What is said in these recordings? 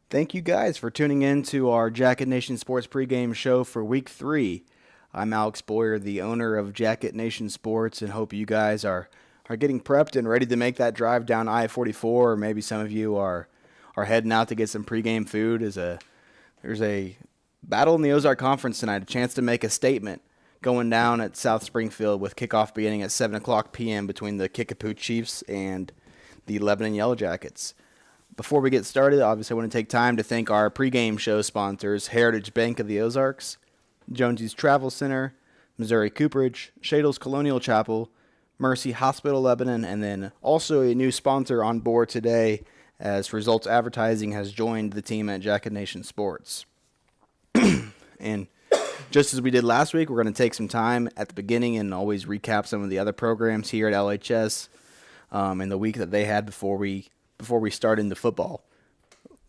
Thank you guys for tuning in to our Jacket Nation Sports pregame show for week 3. I'm Alex Boyer, the owner of Jacket Nation Sports, and hope you guys are getting prepped and ready to make that drive down I-44, or maybe some of you are heading out to get some pregame food. There's a battle in the Ozark Conference tonight, a chance to make a statement going down at South Springfield with kickoff beginning at 7 o'clock p.m. between the Kickapoo Chiefs and the Lebanon Yellow Jackets. Before we get started, obviously I want to take time to thank our pregame show sponsors, Heritage Bank of the Ozarks, Jonesy's Travel Center, Missouri Cooperage, Shadle's Colonial Chapel, Mercy Hospital Lebanon, and then also a new sponsor on board today as Results Advertising has joined the team at Jacket Nation Sports. And just as we did last week, we're going to take some time at the beginning and always recap some of the other programs here at LHS in the week that they had before we start into football.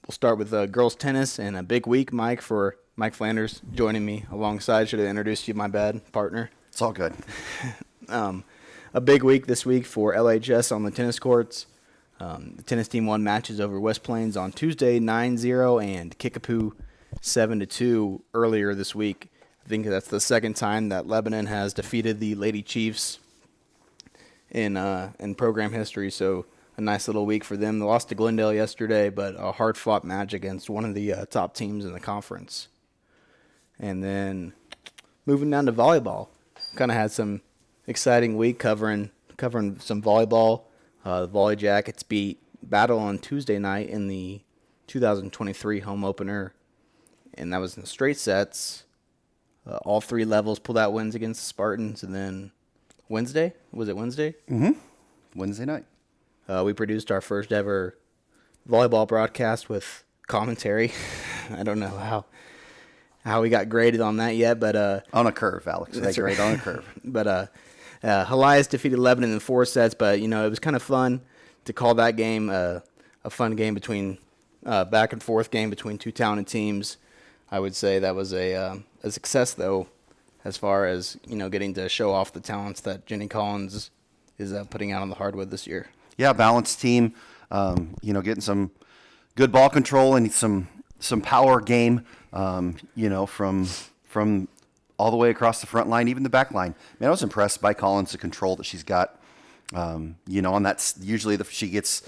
We'll start with girls tennis and a big week, Mike Flanders joining me alongside. Should have introduced you, my bad, partner. It's all good. A big week this week for LHS on the tennis courts. The tennis team won matches over West Plains on Tuesday 9-0 and Kickapoo 7-2 earlier this week. I think that's the second time that Lebanon has defeated the Lady Chiefs in program history, so a nice little week for them. They lost to Glendale yesterday, but a hard-fought match against one of the top teams in the conference. And then moving down to volleyball, kind of had some exciting week covering some volleyball. The Volley Jackets beat Battle on Tuesday night in the 2023 home opener, and that was in straight sets. All three levels pulled out wins against the Spartans, and then Wednesday? Was it Wednesday? Mm-hmm. Wednesday night. We produced our first ever volleyball broadcast with commentary. I don't know how we got graded on that yet, but On a curve, Alex. That's right. On a curve. But Helias defeated Lebanon in 4 sets, but it was kind of fun to call that game a fun game between back and forth game between two talented teams. I would say that was a success, though, as far as getting to show off the talents that Jenny Collins is putting out on the hardwood this year. Yeah, balanced team. Getting some good ball control and some power game. From all the way across the front line, even the back line. Man, I was impressed by Collins, the control that she's got. And that's usually she gets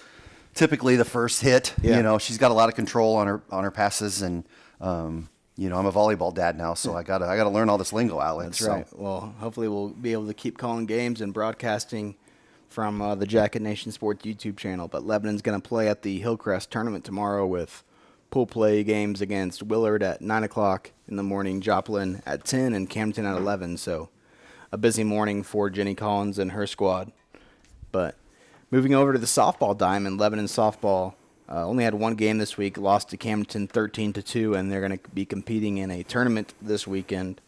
typically the first hit. Yeah. She's got a lot of control on her passes, and I'm a volleyball dad now, so I gotta learn all this lingo, Alex. That's right. Well, hopefully we'll be able to keep calling games and broadcasting from the Jacket Nation Sports YouTube channel. But Lebanon's going to play at the Hillcrest tournament tomorrow with pool play games against Willard at 9 o'clock in the morning, Joplin at 10, and Camden at 11. So a busy morning for Jenny Collins and her squad. But moving over to the softball diamond, Lebanon softball only had one game this week, lost to Camden 13-2, and they're going to be competing in a tournament this weekend.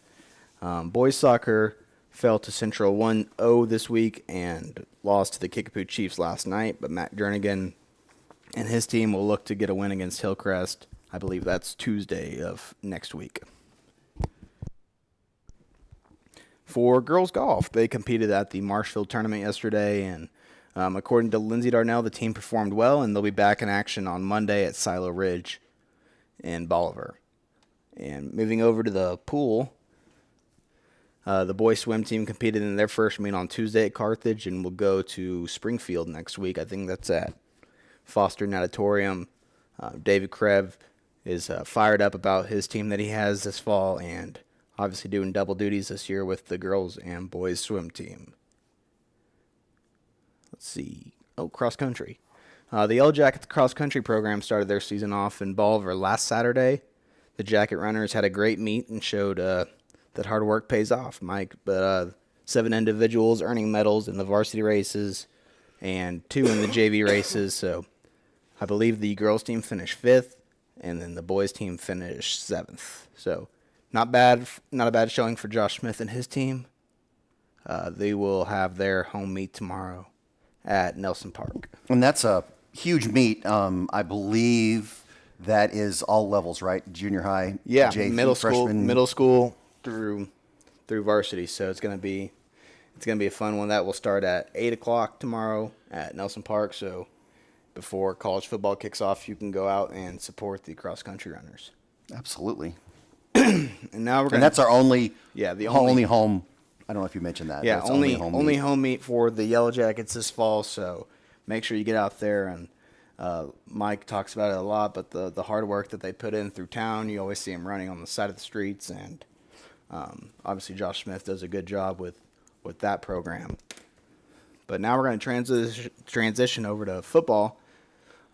Boys soccer fell to Central 1-0 this week and lost to the Kickapoo Chiefs last night, but Matt Jernigan and his team will look to get a win against Hillcrest. I believe that's Tuesday of next week. For girls golf, they competed at the Marshfield tournament yesterday, and according to Lindsay Darnell, the team performed well, and they'll be back in action on Monday at Silo Ridge in Bolivar. And moving over to the pool, the boys swim team competed in their first meet on Tuesday at Carthage and will go to Springfield next week. I think that's at Foster Natatorium. David Krev is fired up about his team that he has this fall and obviously doing double duties this year with the girls and boys swim team. Let's see. Cross country. The Yellow Jackets cross country program started their season off in Bolivar last Saturday. The Jacket Runners had a great meet and showed that hard work pays off, Mike. But 7 individuals earning medals in the varsity races and 2 in the JV races. So I believe the girls team finished 5th, and then the boys team finished 7th. So not a bad showing for Josh Smith and his team. They will have their home meet tomorrow at Nelson Park. And that's a huge meet. I believe that is all levels, right? Junior high, Yeah, JV, middle school through varsity. So it's gonna be a fun one. That will start at 8 o'clock tomorrow at Nelson Park. So before college football kicks off, you can go out and support the cross country runners. Absolutely. And now And that's our only the only home. I don't know if you mentioned that. Yeah, but it's only meet. home meet for the Yellow Jackets this fall. So make sure you get out there. And Mike talks about it a lot, but the hard work that they put in through town, you always see them running on the side of the streets. And obviously Josh Smith does a good job with that program. But now we're going to transition over to football.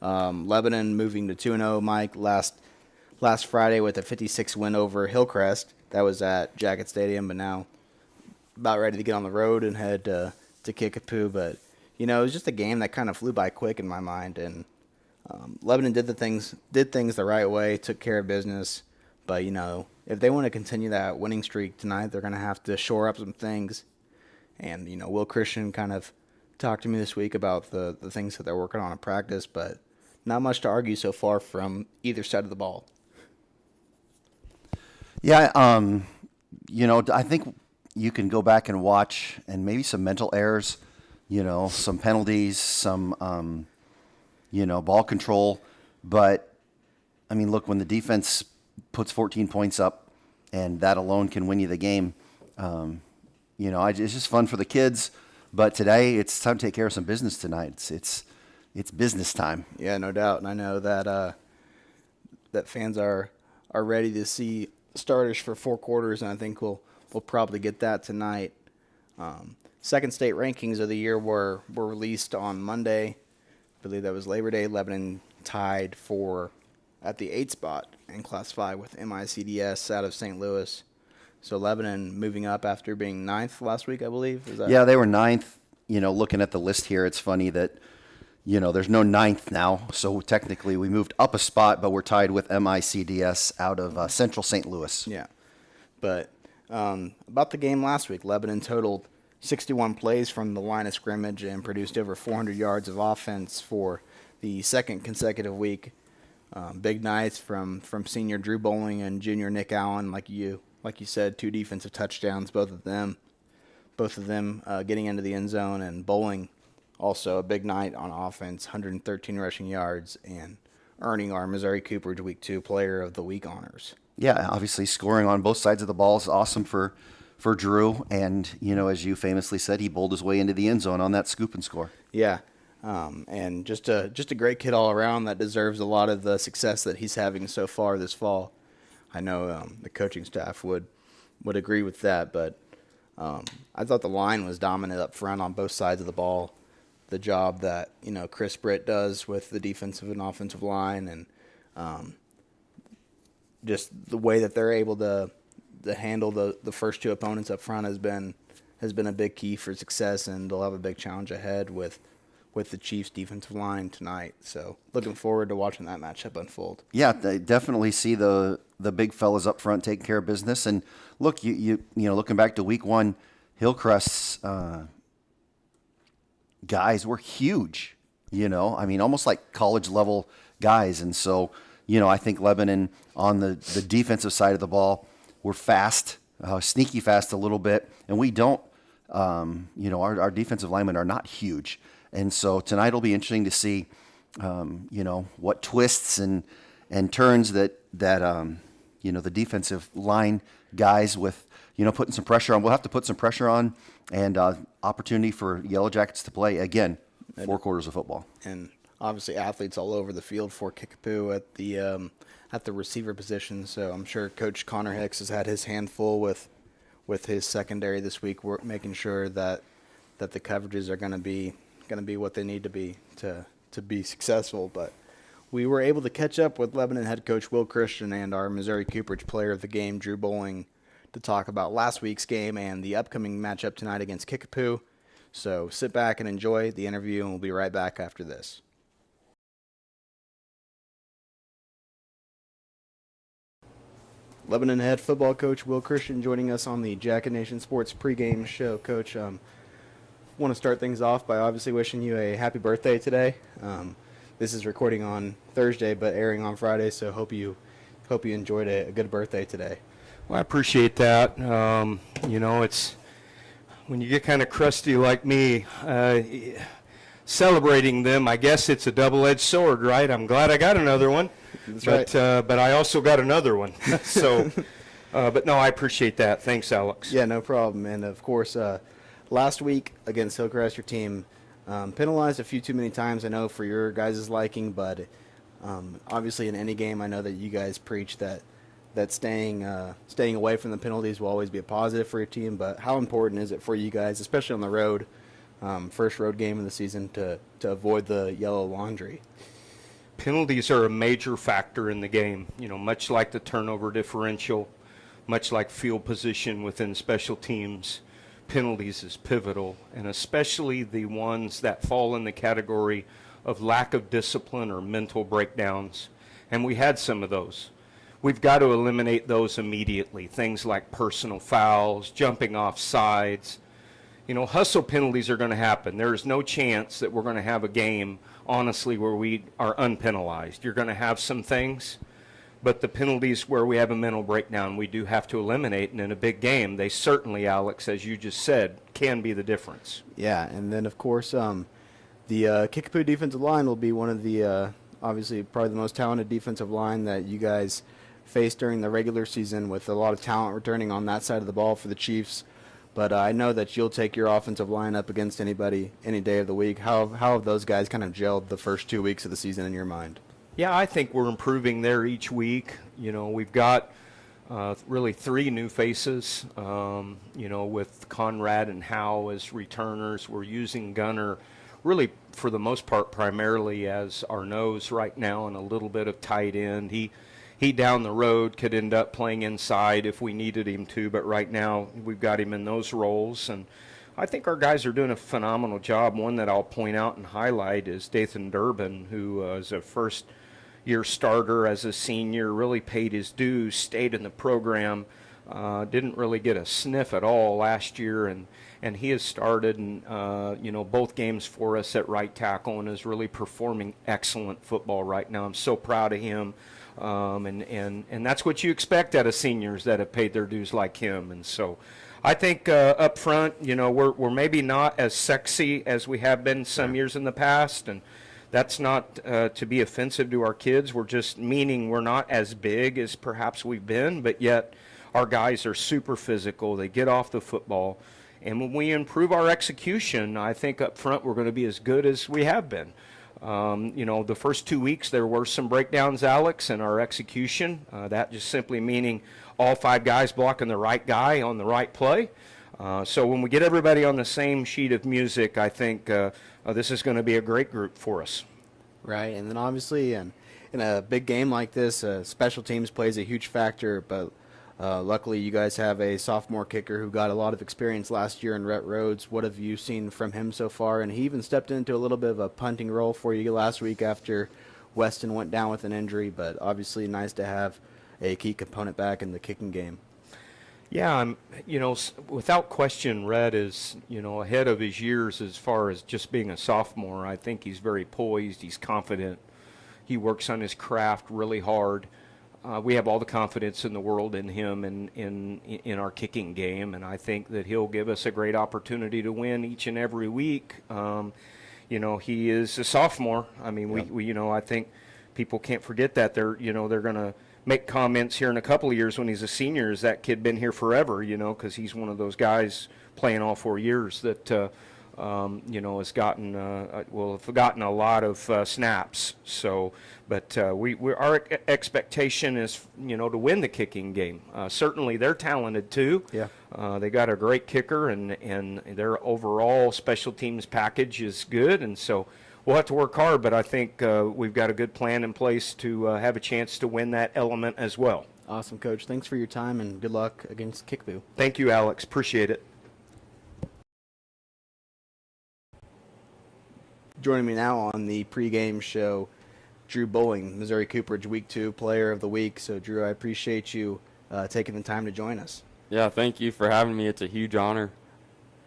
Lebanon moving to 2-0. Mike last Friday with a 56 win over Hillcrest. That was at Jacket Stadium, but now about ready to get on the road and head to Kickapoo. But it was just a game that kind of flew by quick in my mind, and Lebanon did things the right way, took care of business. But if they want to continue that winning streak tonight, they're going to have to shore up some things. And Will Christian kind of talked to me this week about the things that they're working on in practice, but not much to argue so far from either side of the ball. Yeah, I think you can go back and watch, and maybe some mental errors, some penalties, some, ball control. But, I mean, look, when the defense puts 14 points up and that alone can win you the game, it's just fun for the kids. But today, it's time to take care of some business tonight. It's business time. Yeah, no doubt. And I know that that fans are ready to see starters for 4 quarters, and I think we'll probably get that tonight. Second state rankings of the year were released on Monday. I believe that was Labor Day. Lebanon tied at the 8th spot in Class 5 with MICDS out of St. Louis. So Lebanon moving up after being 9th last week, I believe. Yeah, they were 9th. Looking at the list here, it's funny that there's no 9th now. So technically we moved up a spot, but we're tied with MICDS out of Central St. Louis. Yeah. But about the game last week, Lebanon totaled 61 plays from the line of scrimmage and produced over 400 yards of offense for the second consecutive week. Big nights from senior Drew Bowling and junior Nick Allen, like you said, 2 defensive touchdowns, both of them getting into the end zone, and Bowling also a big night on offense, 113 rushing yards, and earning our Missouri Cooperage Week 2 Player of the Week honors. Yeah, obviously scoring on both sides of the ball is awesome for Drew, and as you famously said, he bowled his way into the end zone on that scoop and score. Yeah, and just a great kid all around that deserves a lot of the success that he's having so far this fall. I know the coaching staff would agree with that, but I thought the line was dominant up front on both sides of the ball. The job that Chris Britt does with the defensive and offensive line, and just the way that they're able to handle the first 2 opponents up front has been a big key for success, and they'll have a big challenge ahead with the Chiefs' defensive line tonight. So looking forward to watching that matchup unfold. Yeah, they definitely see the big fellas up front taking care of business. And look, you looking back to week 1, Hillcrest's guys were huge. Almost like college level guys. And so, I think Lebanon on the defensive side of the ball were fast, sneaky fast a little bit, and we don't. Our defensive linemen are not huge. And so tonight will be interesting to see, what twists and turns that the defensive line guys with, putting some pressure on. We'll have to put some pressure on, and opportunity for Yellow Jackets to play again 4 quarters of football. And obviously athletes all over the field for Kickapoo at the receiver position. So I'm sure Coach Connor Hicks has had his hand full with his secondary this week, making sure that the coverages are going to be what they need to be to be successful. But we were able to catch up with Lebanon head coach Will Christian and our Missouri Cooperage Player of the Game, Drew Bowling, to talk about last week's game and the upcoming matchup tonight against Kickapoo. So sit back and enjoy the interview, and we'll be right back after this. Lebanon head football coach Will Christian joining us on the Jacket Nation Sports pregame show. Coach, want to start things off by obviously wishing you a happy birthday today. This is recording on Thursday, but airing on Friday, so hope you enjoyed a good birthday today. Well, I appreciate that. It's when you get kind of crusty like me, celebrating them. I guess it's a double-edged sword, right? I'm glad I got another one. That's but, right. But I also got another one. So, but no, I appreciate that. Thanks, Alex. Yeah, no problem. And of course, last week against Hillcrest, your team penalized a few too many times, I know, for your guys' liking, but obviously in any game, I know that you guys preach that staying away from the penalties will always be a positive for your team. But how important is it for you guys, especially on the road, first road game of the season, to avoid the yellow laundry? Penalties are a major factor in the game, much like the turnover differential, much like field position within special teams. Penalties is pivotal, and especially the ones that fall in the category of lack of discipline or mental breakdowns. And we had some of those. We've got to eliminate those immediately. Things like personal fouls, jumping off sides. Hustle penalties are going to happen. There is no chance that we're going to have a game, honestly, where we are unpenalized. You're going to have some things, but the penalties where we have a mental breakdown, we do have to eliminate. And in a big game, they certainly, Alex, as you just said, can be the difference. Yeah, and then, of course, the Kickapoo defensive line will be one of the, obviously, probably the most talented defensive line that you guys faced during the regular season, with a lot of talent returning on that side of the ball for the Chiefs. But I know that you'll take your offensive line up against anybody any day of the week. How have those guys kind of gelled the first 2 weeks of the season in your mind? Yeah, I think we're improving there each week. We've got really 3 new faces, with Conrad and Howe as returners. We're using Gunner really, for the most part, primarily as our nose right now and a little bit of tight end. He down the road could end up playing inside if we needed him to, but right now we've got him in those roles. And I think our guys are doing a phenomenal job. One that I'll point out and highlight is Dathan Durbin, who is a first-year starter as a senior, really paid his dues, stayed in the program, didn't really get a sniff at all last year, and he has started both games for us at right tackle and is really performing excellent football right now. I'm so proud of him. And that's what you expect out of seniors that have paid their dues like him. And so I think up front, we're maybe not as sexy as we have been some years in the past, and that's not to be offensive to our kids. We're just meaning we're not as big as perhaps we've been, but yet our guys are super physical. They get off the football. And when we improve our execution, I think up front we're going to be as good as we have been. The first 2 weeks there were some breakdowns, Alex, in our execution. That just simply meaning all 5 guys blocking the right guy on the right play. So when we get everybody on the same sheet of music, I think this is going to be a great group for us. Right, and then obviously in a big game like this, special teams plays a huge factor, but luckily you guys have a sophomore kicker who got a lot of experience last year in Rhett Rhodes. What have you seen from him so far? And he even stepped into a little bit of a punting role for you last week after Weston went down with an injury, but obviously nice to have a key component back in the kicking game. Yeah, without question, Rhett is, ahead of his years as far as just being a sophomore. I think he's very poised. He's confident. He works on his craft really hard. We have all the confidence in the world in him and in our kicking game, and I think that he'll give us a great opportunity to win each and every week. He is a sophomore. I mean, we I think people can't forget that. They're going to make comments here in a couple of years when he's a senior. Is that kid been here forever? Because he's one of those guys playing all 4 years that has gotten gotten a lot of snaps. So, but our expectation is to win the kicking game. Certainly, they're talented too. Yeah. They got a great kicker, and their overall special teams package is good, and so we'll have to work hard. But I think we've got a good plan in place to have a chance to win that element as well. Awesome, Coach. Thanks for your time, and good luck against Kickapoo. Thank you, Alex. Appreciate it. Joining me now on the pregame show, Drew Bowling, Missouri Cooperage Week 2 Player of the Week. So, Drew, I appreciate you taking the time to join us. Yeah, thank you for having me. It's a huge honor.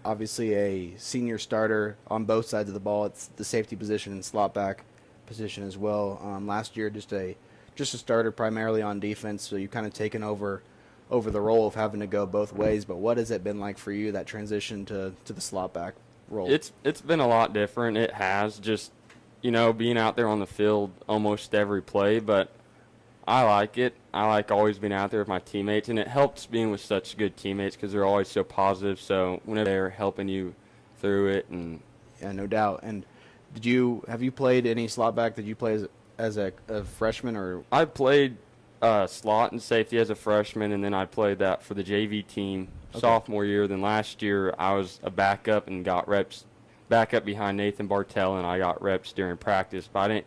Obviously, a senior starter on both sides of the ball. It's the safety position and slot back position as well. Last year, just a starter primarily on defense. So you've kind of taken over the role of having to go both ways. But what has it been like for you, that transition to the slot back role? It's been a lot different. It has just, being out there on the field almost every play, but I like it. I like always being out there with my teammates, and it helps being with such good teammates because they're always so positive. So whenever they're helping you through it, and Yeah, no doubt. And have you played any slot back? Did you play as a freshman or? I played slot and safety as a freshman, and then I played that for the JV team sophomore year. Then last year I was a backup and got reps back up behind Nathan Bartell, and I got reps during practice, but I didn't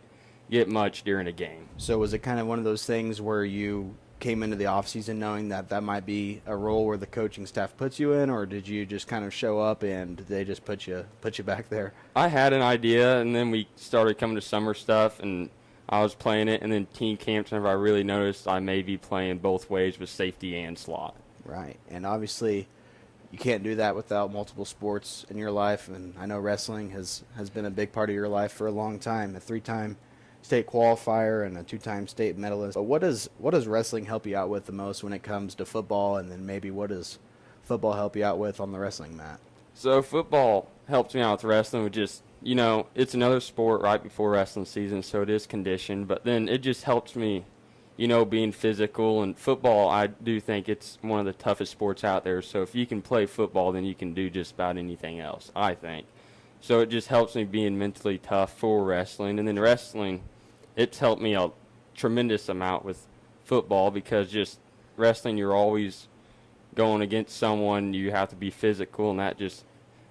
get much during a game. So was it kind of one of those things where you came into the offseason knowing that might be a role where the coaching staff puts you in, or did you just kind of show up and they just put you back there? I had an idea, and then we started coming to summer stuff, and I was playing it, and then team camps, whenever I really noticed I may be playing both ways with safety and slot. Right, and obviously you can't do that without multiple sports in your life, and I know wrestling has been a big part of your life for a long time, a 3-time state qualifier and a 2-time state medalist. But what does wrestling help you out with the most when it comes to football, and then maybe what does football help you out with on the wrestling mat? So football helps me out with wrestling with just, it's another sport right before wrestling season, so it is conditioned, but then it just helps me, being physical. And football, I do think it's one of the toughest sports out there, so if you can play football, then you can do just about anything else, I think. So it just helps me being mentally tough for wrestling. And then wrestling, it's helped me a tremendous amount with football because just wrestling, you're always going against someone. You have to be physical, and that just,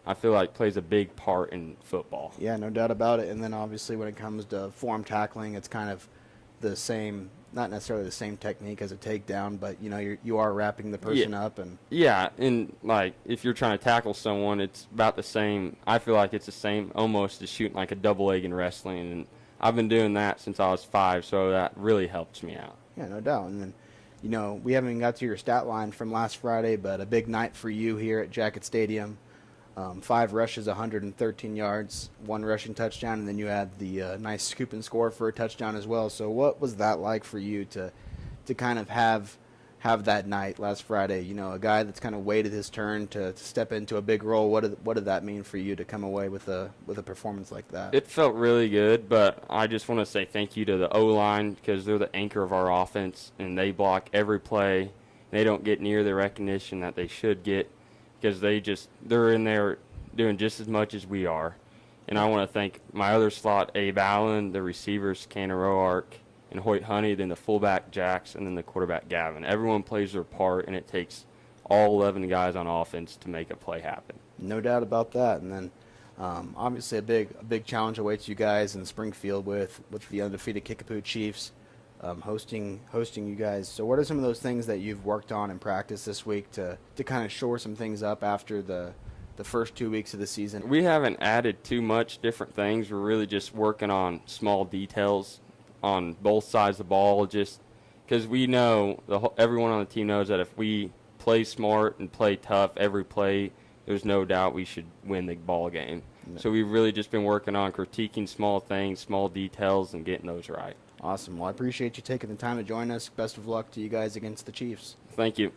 I feel like, plays a big part in football. Yeah, no doubt about it. And then obviously when it comes to form tackling, it's kind of the same, not necessarily the same technique as a takedown, but you are wrapping the person up. And yeah, and like if you're trying to tackle someone, it's about the same. I feel like it's the same almost as shooting like a double leg in wrestling, and I've been doing that since I was 5, so that really helps me out. Yeah, no doubt. And then, we haven't even got to your stat line from last Friday, but a big night for you here at Jacket Stadium. 5 rushes, 113 yards, 1 rushing touchdown, and then you had the nice scoop and score for a touchdown as well. So what was that like for you to kind of have that night last Friday? A guy that's kind of waited his turn to step into a big role. What did that mean for you to come away with a performance like that? It felt really good, but I just want to say thank you to the O-line because they're the anchor of our offense, and they block every play. They don't get near the recognition that they should get because they're in there doing just as much as we are. And I want to thank my other slot, Abe Allen, the receivers, Cannon Roark, and Hoyt Honey, then the fullback, Jax, and then the quarterback, Gavin. Everyone plays their part, and it takes all 11 guys on offense to make a play happen. No doubt about that. And then obviously a big challenge awaits you guys in Springfield with the undefeated Kickapoo Chiefs hosting you guys. So what are some of those things that you've worked on in practice this week to kind of shore some things up after the first 2 weeks of the season? We haven't added too much different things. We're really just working on small details on both sides of the ball, just because we know, everyone on the team knows that if we play smart and play tough every play, there's no doubt we should win the ball game. No. So we've really just been working on critiquing small things, small details, and getting those right. Awesome. Well, I appreciate you taking the time to join us. Best of luck to you guys against the Chiefs. Thank you.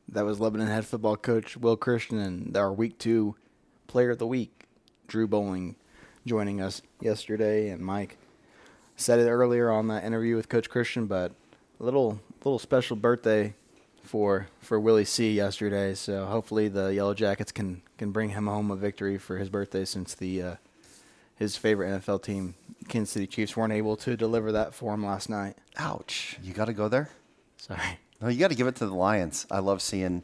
That was Lebanon head football coach Will Christian and our Week 2 Player of the Week, Drew Bowling, joining us yesterday. And Mike said it earlier on the interview with Coach Christian, but a little special birthday for Willie C yesterday. So hopefully the Yellow Jackets can bring him home a victory for his birthday, since his favorite NFL team, Kansas City Chiefs, weren't able to deliver that for him last night. Ouch. You got to go there? Sorry. No, you got to give it to the Lions. I love seeing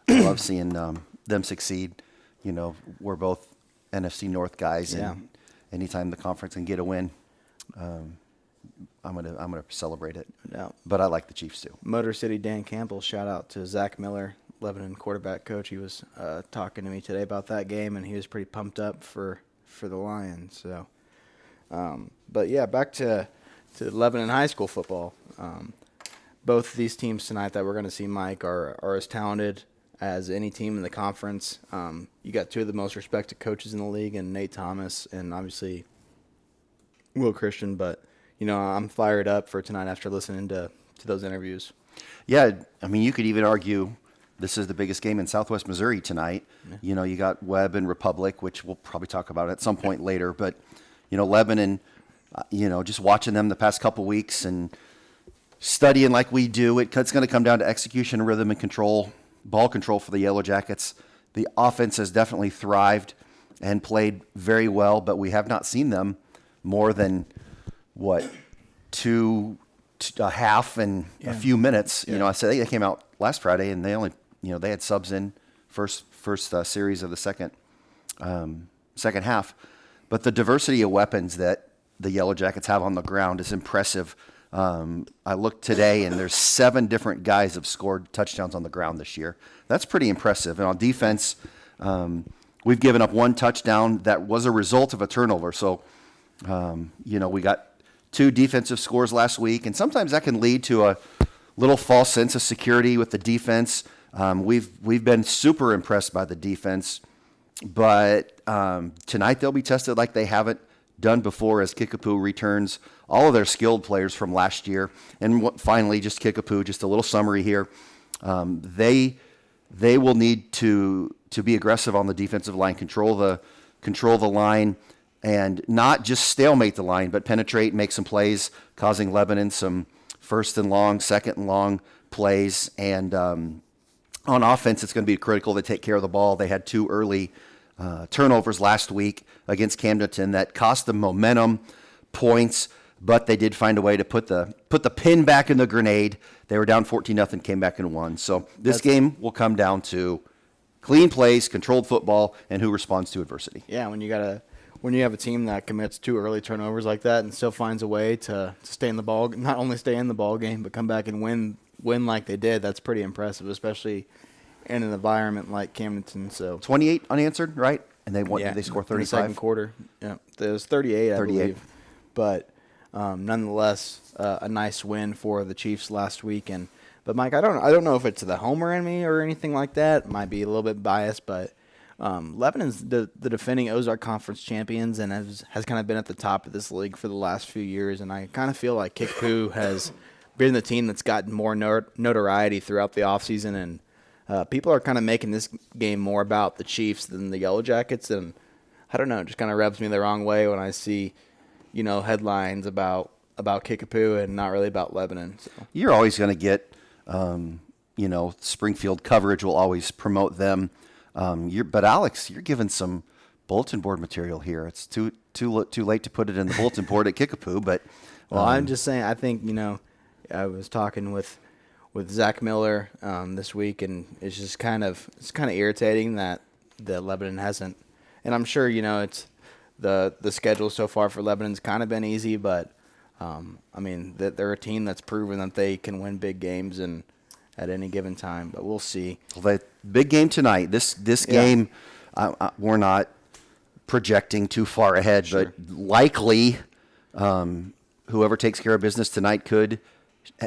them succeed. We're both NFC North guys, Yeah. and anytime the conference can get a win, I'm gonna celebrate it. No. But I like the Chiefs too. Motor City Dan Campbell, shout out to Zach Miller, Lebanon quarterback coach. He was talking to me today about that game, and he was pretty pumped up for the Lions. So, but yeah, back to Lebanon high school football. Both these teams tonight that we're going to see, Mike, are as talented as any team in the conference. You got 2 of the most respected coaches in the league, and Nate Thomas and obviously Will Christian. But I'm fired up for tonight after listening to those interviews. Yeah, I mean, you could even argue this is the biggest game in Southwest Missouri tonight. Yeah. You got Webb and Republic, which we'll probably talk about at some point later. But, Lebanon, just watching them the past couple weeks and studying like we do, it's going to come down to execution, rhythm, and control, ball control for the Yellow Jackets. The offense has definitely thrived and played very well, but we have not seen them more than, a half and a few minutes. Yeah. I said they came out last Friday and they only, they had subs in first series of the second half. But the diversity of weapons that the Yellow Jackets have on the ground is impressive. I looked today and there's 7 different guys have scored touchdowns on the ground this year. That's pretty impressive. And on defense, we've given up 1 touchdown that was a result of a turnover. So, we got 2 defensive scores last week, and sometimes that can lead to a little false sense of security with the defense. We've been super impressed by the defense, but tonight they'll be tested like they haven't done before as Kickapoo returns all of their skilled players from last year. And finally, just Kickapoo, just a little summary here. They will need to be aggressive on the defensive line, control the line, and not just stalemate the line, but penetrate, make some plays, causing Lebanon some first and long, second and long plays. And on offense, it's going to be critical to take care of the ball. They had 2 early turnovers last week against Camdenton that cost them momentum, points, but they did find a way to put the pin back in the grenade. They were down 14-0, came back and won. So this game will come down to clean plays, controlled football, and who responds to adversity. Yeah, when you have a team that commits 2 early turnovers like that and still finds a way to stay in the ball, not only stay in the ball game, but come back and win like they did, that's pretty impressive, especially in an environment like Camdenton. So 28 unanswered, right? And they won. They scored 35 in the second quarter. Yeah, it was 38, I believe. But nonetheless, a nice win for the Chiefs last week. But Mike, I don't know if it's the homer in me or anything like that. It might be a little bit biased, but Lebanon's the defending Ozark Conference champions and has kind of been at the top of this league for the last few years. And I kind of feel like Kickapoo has been the team that's gotten more notoriety throughout the offseason. And people are kind of making this game more about the Chiefs than the Yellow Jackets. And I don't know, it just kind of rubs me the wrong way when I see, headlines about Kickapoo and not really about Lebanon. So. You're always going to get, Springfield coverage will always promote them. But Alex, you're giving some bulletin board material here. It's too late to put it in the bulletin board at Kickapoo. But I'm just saying. I think I was talking with Zach Miller this week, and it's just kind of irritating that Lebanon hasn't. And I'm sure it's the schedule so far for Lebanon's kind of been easy, but they're a team that's proven that they can win big games and at any given time. But we'll see. Well, the big game tonight. This game, we're not projecting too far ahead, sure. But likely, whoever takes care of business tonight could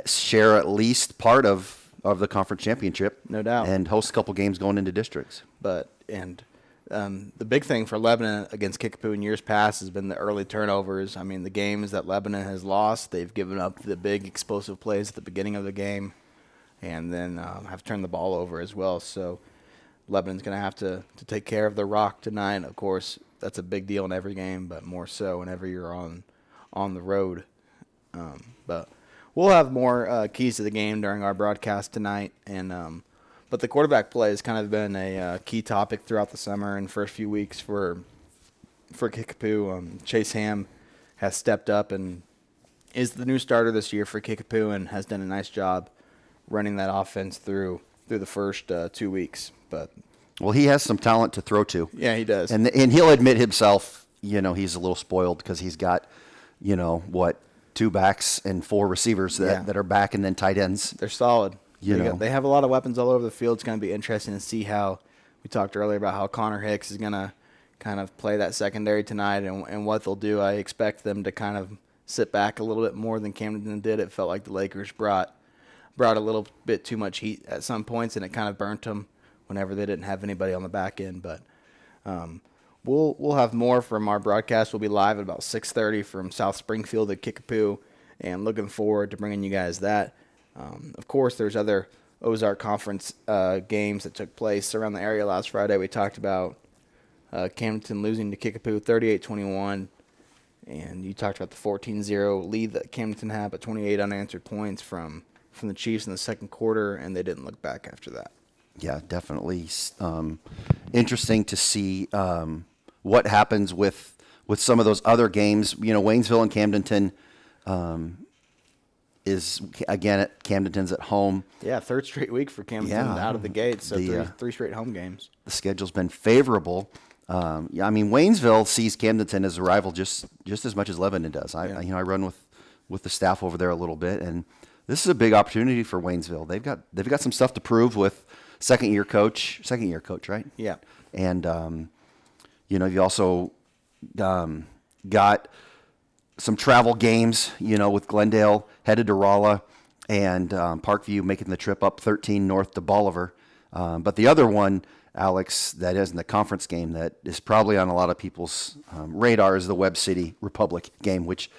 share at least part of the conference championship, no doubt, and host a couple games going into districts. The big thing for Lebanon against Kickapoo in years past has been the early turnovers. I mean, the games that Lebanon has lost, they've given up the big explosive plays at the beginning of the game, and then have turned the ball over as well. So Lebanon's going to have to take care of the rock tonight. Of course, that's a big deal in every game, but more so whenever you're on the road. But we'll have more keys to the game during our broadcast tonight. But the quarterback play has kind of been a key topic throughout the summer and first few weeks for Kickapoo. Chase Ham has stepped up and is the new starter this year for Kickapoo and has done a nice job running that offense through the first 2 weeks. But he has some talent to throw to. Yeah, he does. And he'll admit himself, he's a little spoiled because he's got, 2 backs and 4 receivers that are back and then tight ends. They're solid. They have a lot of weapons all over the field. It's going to be interesting to see how we talked earlier about how Connor Hicks is going to kind of play that secondary tonight and what they'll do. I expect them to kind of sit back a little bit more than Camden did. It felt like the Lakers brought a little bit too much heat at some points, and it kind of burnt them whenever they didn't have anybody on the back end. But we'll have more from our broadcast. We'll be live at about 6:30 from South Springfield at Kickapoo, and looking forward to bringing you guys that. Of course, there's other Ozark Conference games that took place around the area last Friday. We talked about Camden losing to Kickapoo 38-21, and you talked about the 14-0 lead that Camden had, but 28 unanswered points from the Chiefs in the second quarter, and they didn't look back after that. Yeah, definitely interesting to see what happens with some of those other games. You know, Waynesville and Camdenton is, again, Camdenton's at home. Yeah, third straight week for Camden out of the gate, so three straight home games. The schedule's been favorable. Yeah, I mean, Waynesville sees Camdenton as a rival just as much as Lebanon does. I run with the staff over there a little bit, and this is a big opportunity for Waynesville. They've got some stuff to prove with second year coach, right? Yeah. And you also got some travel games, with Glendale headed to Rolla and Parkview making the trip up 13 north to Bolivar. But the other one, Alex, that is in the conference game that is probably on a lot of people's radar is the Webb City Republic game, which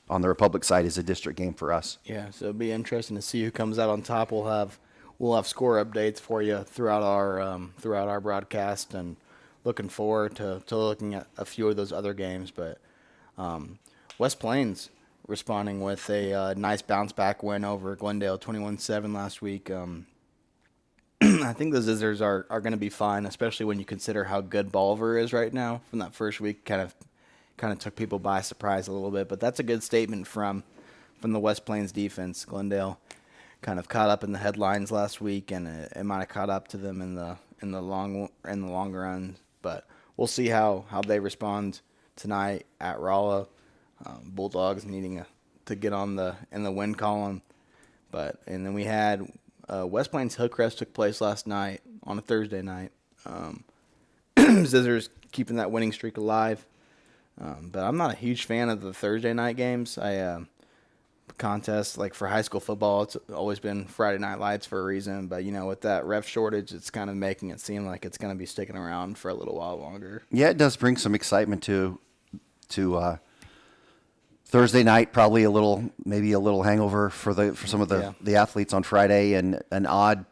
on the Republic side is a district game for us. Yeah, so it'll be interesting to see who comes out on top. We'll have score updates for you throughout our broadcast, and looking forward to looking at a few of those other games. But West Plains responding with a nice bounce back win over Glendale 21-7 last week. I think the Zizzers are going to be fine, especially when you consider how good Bolivar is right now. From that first week, kind of took people by surprise a little bit, but that's a good statement from the West Plains defense. Glendale kind of caught up in the headlines last week, and it might have caught up to them in the long run. But we'll see how they respond tonight at Rolla. Bulldogs needing to get in the win column, and then we had. West Plains Hillcrest took place last night on a Thursday night. Zizzers keeping that winning streak alive. But I'm not a huge fan of the Thursday night games. Contests, like for high school football, it's always been Friday Night Lights for a reason. But, with that ref shortage, it's kind of making it seem like it's going to be sticking around for a little while longer. Yeah, it does bring some excitement to Thursday night, probably maybe a little hangover for some of the athletes on Friday, and an odd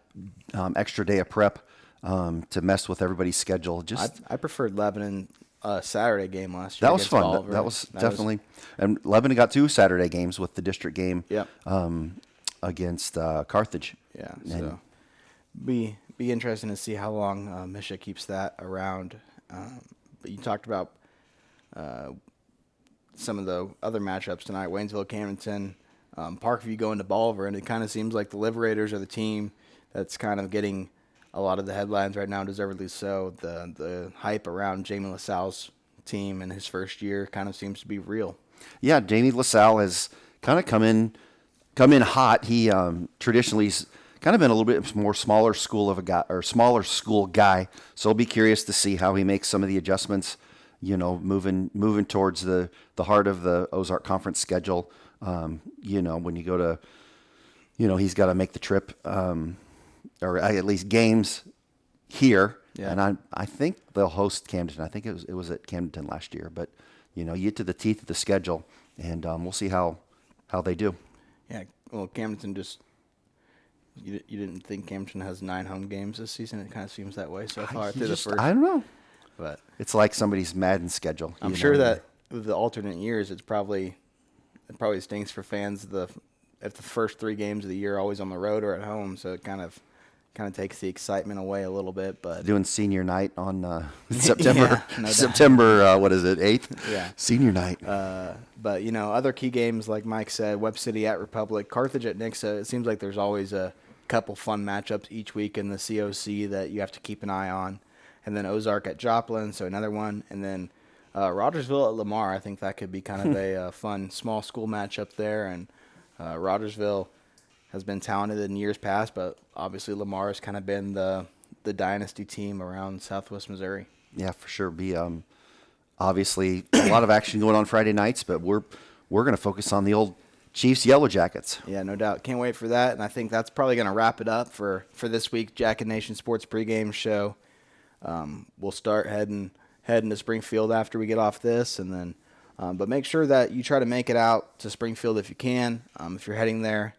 extra day of prep to mess with everybody's schedule. I preferred Lebanon Saturday game last year. That was fun. That was definitely, and Lebanon got 2 Saturday games with the district game against Carthage. Yeah, so be interesting to see how long Misha keeps that around. But you talked about. Some of the other matchups tonight, Waynesville, Camdenton, Parkview going to Bolivar, and it kind of seems like the Liberators are the team that's kind of getting a lot of the headlines right now, deservedly so. The hype around Jamie LaSalle's team in his first year kind of seems to be real. Yeah, Jamie LaSalle has kind of come in hot. He traditionally's kind of been a little bit more smaller school guy, so I'll be curious to see how he makes some of the adjustments. Moving towards the heart of the Ozark Conference schedule. When you go to, he's got to make the trip, or at least games here. Yeah. And I think they'll host Camden. I think it was at Camden last year. But you get to the teeth of the schedule, and we'll see how they do. Yeah. Well, Camden just. You didn't think Camden has 9 home games this season? It kind of seems that way so far through the first. I don't know. But it's like somebody's Madden schedule. I'm sure that with the alternate years, it probably stinks for fans if the first 3 games of the year are always on the road or at home. So it kind of takes the excitement away a little bit. But doing senior night on September September what is it 8th? Yeah, senior night. But other key games like Mike said, Webb City at Republic, Carthage at Nixa. It seems like there's always a couple fun matchups each week in the COC that you have to keep an eye on. And then Ozark at Joplin, so another one. And then Rogersville at Lamar. I think that could be kind of a fun small school matchup there. And Rogersville has been talented in years past, but obviously Lamar has kind of been the dynasty team around Southwest Missouri. Yeah, for sure. Be obviously a lot of action going on Friday nights, but we're going to focus on the old Chiefs Yellow Jackets. Yeah, no doubt. Can't wait for that. And I think that's probably going to wrap it up for this week Jacket Nation Sports Pregame Show. We'll start heading heading to Springfield after we get off this, and then. But make sure that you try to make it out to Springfield if you can. If you're heading there,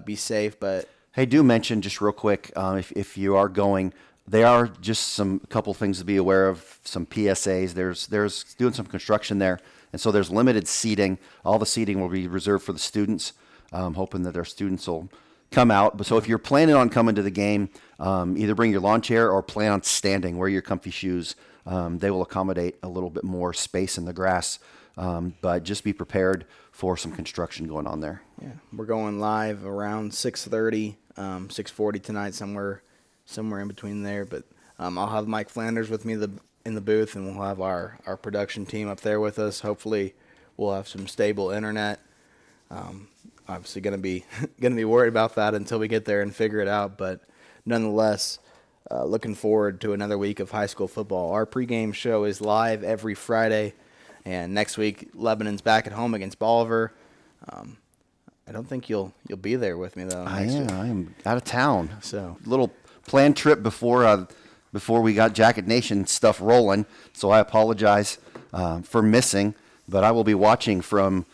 be safe. But Hey, do mention just real quick, if you are going, there are just some couple things to be aware of. Some PSAs. There's doing some construction there, and so there's limited seating. All the seating will be reserved for the students. Hoping that our students will come out. But so if you're planning on coming to the game, either bring your lawn chair or plan on standing. Wear your comfy shoes. They will accommodate a little bit more space in the grass, but just be prepared for some construction going on there. yeah, we're going live around 6:30, 6:40 tonight, somewhere in between there. But I'll have Mike Flanders with me in the booth, and we'll have our production team up there with us. Hopefully, we'll have some stable internet. Obviously, gonna be worried about that until we get there and figure it out. But nonetheless. Looking forward to another week of high school football. Our pregame show is live every Friday, and next week Lebanon's back at home against Bolivar. I don't think you'll be there with me though. I am out of town. So Little planned trip before we got Jacket Nation stuff rolling. So I apologize for missing, but I will be watching from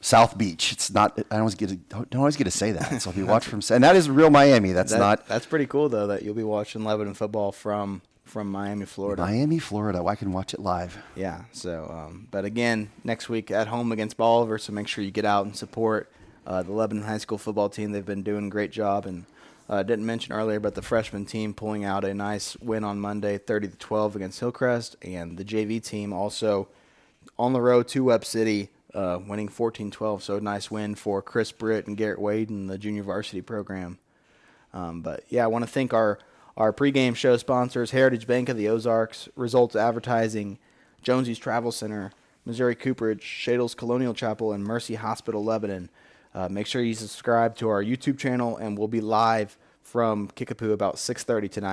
South Beach. It's not. I don't always get to say that. So I'll be watching and that is real Miami. That's pretty cool though that you'll be watching Lebanon football from Miami, Florida. Miami, Florida. I can watch it live. Yeah. So, but again, next week at home against Bolivar. So make sure you get out and support the Lebanon high school football team. They've been doing a great job, and didn't mention earlier, but the freshman team pulling out a nice win on Monday, 30-12 against Hillcrest, and the JV team also on the road to Webb City. Winning 14-12, so a nice win for Chris Britt and Garrett Wade in the junior varsity program. But, yeah, I want to thank our pregame show sponsors, Heritage Bank of the Ozarks, Results Advertising, Jonesy's Travel Center, Missouri Cooperage, Shadle's Colonial Chapel, and Mercy Hospital Lebanon. Make sure you subscribe to our YouTube channel, and we'll be live from Kickapoo about 6:30 tonight.